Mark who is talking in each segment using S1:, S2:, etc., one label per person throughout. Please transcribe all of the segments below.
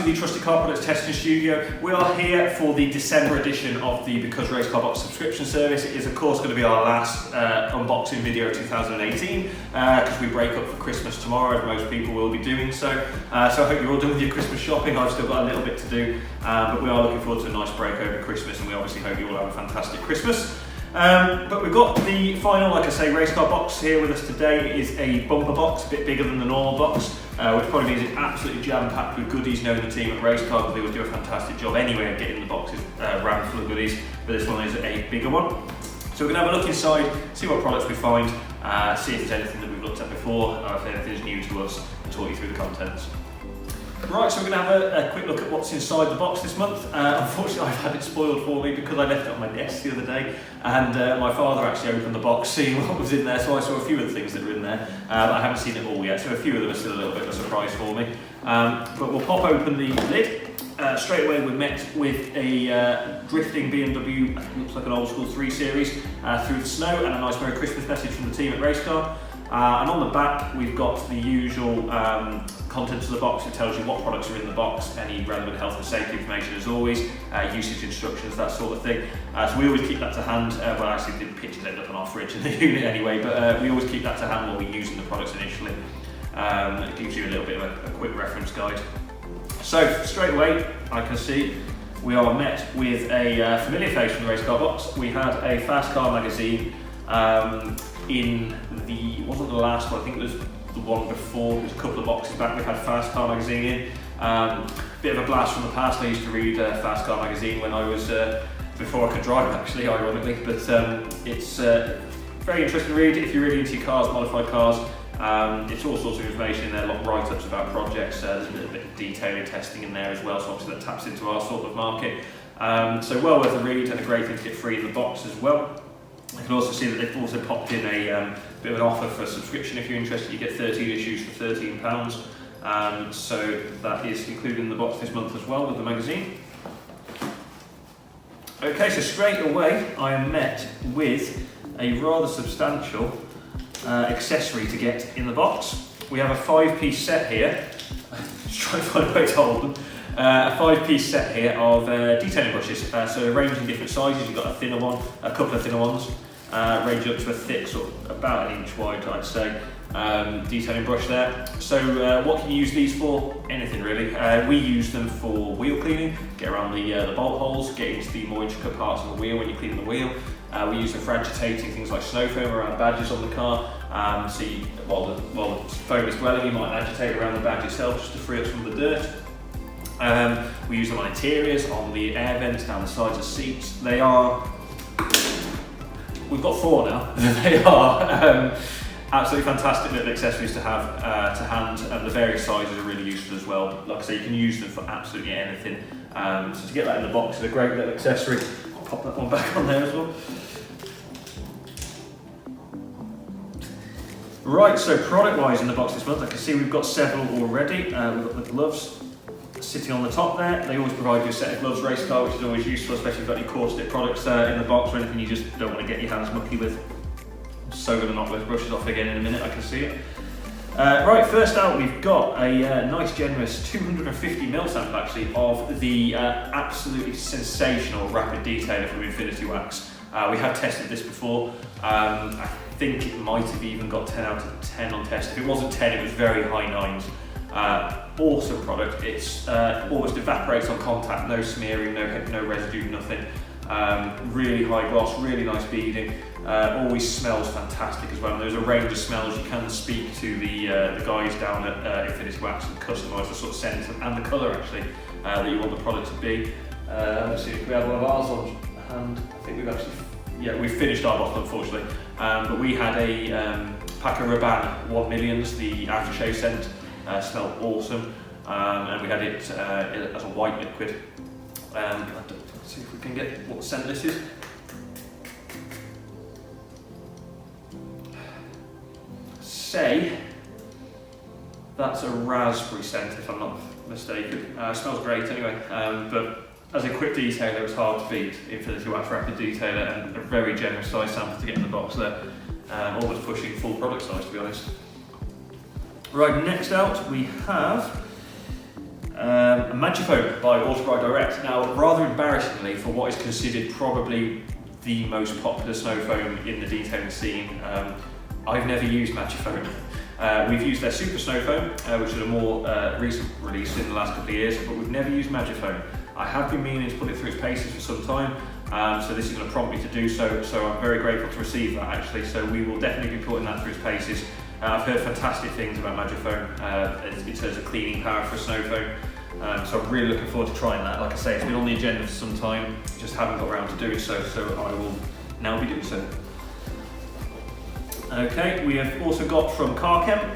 S1: the trusted car products testing studio. We are here for the December edition of the Because Race Car Box subscription service. It is of course going to be our last unboxing video of 2018 because we break up for Christmas tomorrow, as most people will be doing so. So I hope you're all done with your Christmas shopping. I've still got a little bit to do, but we are looking forward to a nice break over Christmas, and we obviously hope you all have a fantastic Christmas. But we've got the final, like I say, race car box here with us today. It is a bumper box, a bit bigger than the normal box, which probably means it's absolutely jam-packed with goodies, knowing the team at Race Car, because they would do a fantastic job anyway of getting the boxes rammed full of goodies, but this one is a bigger one. So we're going to have a look inside, see what products we find, see if there's anything that we've looked at before, or if anything's new to us, and talk you through the contents. Right, so we're going to have a quick look at what's inside the box this month. Unfortunately, I've had it spoiled for me because I left it on my desk the other day, and my father actually opened the box, seeing what was in there, so I saw a few of the things that were in there. I haven't seen it all yet, so a few of them are still a little bit of a surprise for me. But we'll pop open the lid. Straight away we're met with a drifting BMW, I think it looks like an old school 3 Series, through the snow, and a nice Merry Christmas message from the team at Race Car. And on the back we've got the usual contents of the box. It tells you what products are in the box, any relevant health and safety information as always, usage instructions, that sort of thing. So we always keep that to hand. Well, actually the pictures end up on our fridge in the unit anyway, but we always keep that to hand while we're using the products initially. It gives you a little bit of a quick reference guide. So straight away I can see we are met with a familiar face from the Race Car Box. We had a Fast Car magazine in the, it wasn't the last one, I think it was the one before, it was a couple of boxes back, we had Fast Car magazine in. Bit of a blast from the past. I used to read Fast Car magazine when I was, before I could drive actually, ironically, but it's a very interesting read if you're really into your cars, modified cars. It's all sorts of information in there, a lot of write-ups about projects, there's a little bit of detailing testing in there as well, so obviously that taps into our sort of market. So well worth a read, and a great thing to get free in the box as well. You can also see that they've also popped in a bit of an offer for a subscription. If you're interested, you get 13 issues for £13. So that is included in the box this month as well with the magazine. Okay, so straight away I am met with a rather substantial accessory to get in the box. We have a 5-piece set here. Just trying to find a way to hold them. A 5-piece set here of detailing brushes, so ranging different sizes. You've got a thinner one, a couple of thinner ones, range up to a thick, sort of about 1 inch wide, I'd say, detailing brush there. So what can you use these for? Anything really. We use them for wheel cleaning, get around the bolt holes, get into the more intricate parts of the wheel when you're cleaning the wheel. We use them for agitating things like snow foam around badges on the car. So while the foam is dwelling, you might agitate around the badge itself just to free up some of the dirt. We use them on interiors, on the air vents, down the sides of seats. They are, we've got 4 now. They are absolutely fantastic little accessories to have to hand, and the various sizes are really useful as well. Like I say, you can use them for absolutely anything. So to get that in the box is a great little accessory. I'll pop that one back on there as well. Right, so product-wise in the box this month, I can see we've got several already. We've got the gloves sitting on the top there. They always provide you a set of gloves, Race Car, which is always useful, especially if you've got any core stick products in the box or anything you just don't want to get your hands mucky with. I'm so going to knock those brushes off again in a minute, I can see it. Right, first out we've got a nice generous 250ml sample actually of the absolutely sensational rapid detailer from Infinity Wax. We have tested this before. I think it might have even got 10 out of 10 on test. If it wasn't 10, it was very high 9s. Awesome product. It's almost evaporates on contact, no smearing, no residue, nothing. Really high gloss, really nice beading. Always smells fantastic as well. And there's a range of smells. You can speak to the guys down at Infinity Wax and customise the sort of scent and the colour actually that you want the product to be. Let's see if we have one of ours on hand. I think we've actually, yeah, we've finished our bottle unfortunately. But we had a Paco Rabanne 1 millions, the aftershave scent. Smelled awesome, and we had it as a white liquid. Let's see if we can get what scent this is. Say that's a raspberry scent, if I'm not mistaken. Smells great anyway, but as a quick detailer, it's hard to beat Infinity Wax Rapid Detailer, and a very generous size sample to get in the box there. Almost pushing full product size, to be honest. Right, next out we have Magiphone by Autobrite Direct. Now, rather embarrassingly, for what is considered probably the most popular snow foam in the detailing scene, I've never used Magiphone. We've used their Super Snow Foam, which is a more recent release in the last couple of years, but we've never used Magiphone. I have been meaning to put it through its paces for some time, so this is going to prompt me to do so, so I'm very grateful to receive that actually, so we will definitely be putting that through its paces. I've heard fantastic things about Magiphone in terms of cleaning power for a snow foam, so I'm really looking forward to trying that. Like I say, it's been on the agenda for some time, just haven't got around to doing so, so I will now be doing so. Okay, we have also got from CarChem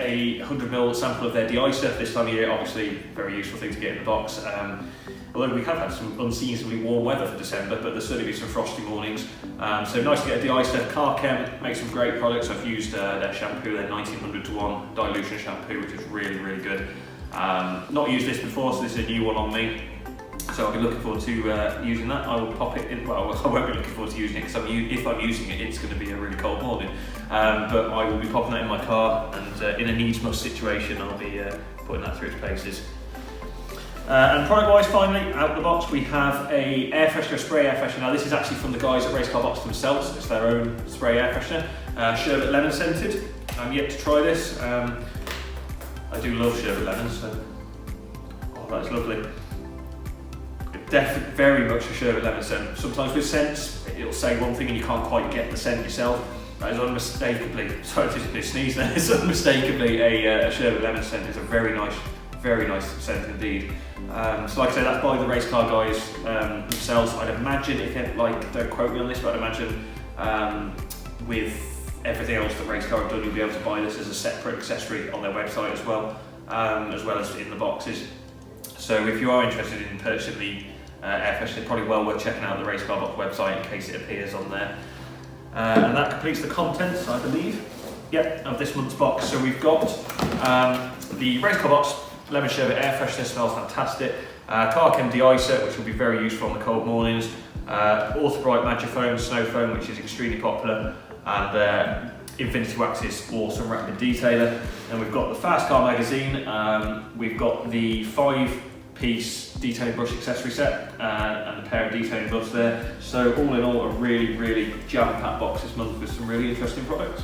S1: a 100ml sample of their de-icer. This time of year, obviously, very useful thing to get in the box. Although we have had some unseasonably warm weather for December, but there's certainly been some frosty mornings. So nice to get a de-icer. CarChem makes some great products. I've used their shampoo, their 1900:1 dilution shampoo, which is really, really good. Not used this before, so this is a new one on me. So I'll be looking forward to using that. I will pop it in, well, I won't be looking forward to using it because if I'm using it, it's going to be a really cold morning. But I will be popping that in my car, and in a needs-must situation, I'll be putting that through its paces. And product-wise, finally, out of the box, we have a air freshener, spray air freshener. Now this is actually from the guys at RaceCarBox themselves. It's their own spray air freshener, sherbet lemon scented. I'm yet to try this. I do love sherbet lemon, so that's lovely. Definitely very much a sherbet lemon scent. Sometimes with scents, it'll say one thing and you can't quite get the scent yourself. That is unmistakably, sorry to sneeze there, it's unmistakably a sherbet lemon scent. It's a very nice scent indeed. So like I say, that's by the race car guys themselves. I'd imagine, don't quote me on this, but I'd imagine with everything else that race car have done, you'll be able to buy this as a separate accessory on their website as well as in the boxes. So if you are interested in purchasing the air freshener, probably well worth checking out the RaceCarBox website in case it appears on there. And that completes the contents, I believe, of this month's box. So we've got the RaceCarBox lemon sherbet air freshener, smells fantastic. CarChem de-icer, which will be very useful on the cold mornings. Autobrite Magiphone snow foam, which is extremely popular, and Infinity Wax's awesome rapid detailer. And we've got the Fast Car magazine. We've got the 5-piece detailing brush accessory set and a pair of detailing gloves there. So all in all, a really jam-packed box this month with some really interesting products.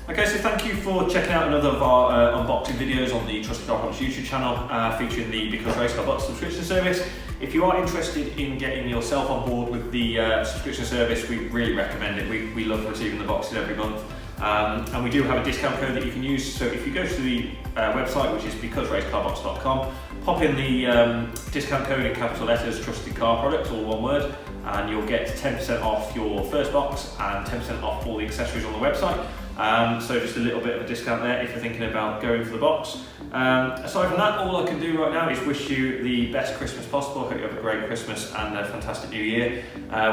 S1: Okay, so thank you for checking out another of our unboxing videos on the Trusted CarBox YouTube channel, featuring the BecauseRaceCarBox subscription service. If you are interested in getting yourself on board with the subscription service, we really recommend it. We love receiving the boxes every month. And we do have a discount code that you can use. So if you go to the website, which is BecauseRaceCarBox.com, pop in the discount code in capital letters, Trusted Car Products, all one word, and you'll get 10% off your first box and 10% off all the accessories on the website. So just a little bit of a discount there if you're thinking about going for the box. Aside from that, all I can do right now is wish you the best Christmas possible. I hope you have a great Christmas and a fantastic new year.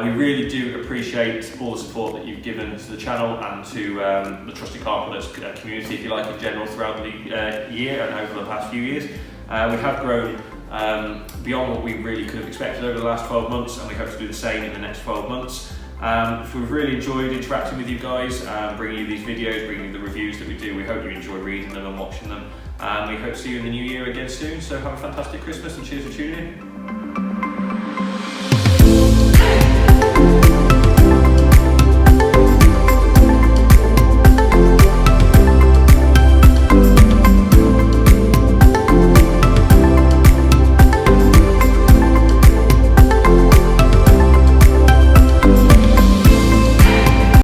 S1: We really do appreciate all the support that you've given to the channel and to the Trusted Car Products community, if you like, in general throughout the year and over the past few years. We have grown beyond what we really could have expected over the last 12 months, and we hope to do the same in the next 12 months. We've really enjoyed interacting with you guys, bringing you these videos, bringing you the reviews that we do. We hope you enjoy reading them and watching them. We hope to see you in the new year again soon, so have a fantastic Christmas and cheers for tuning in.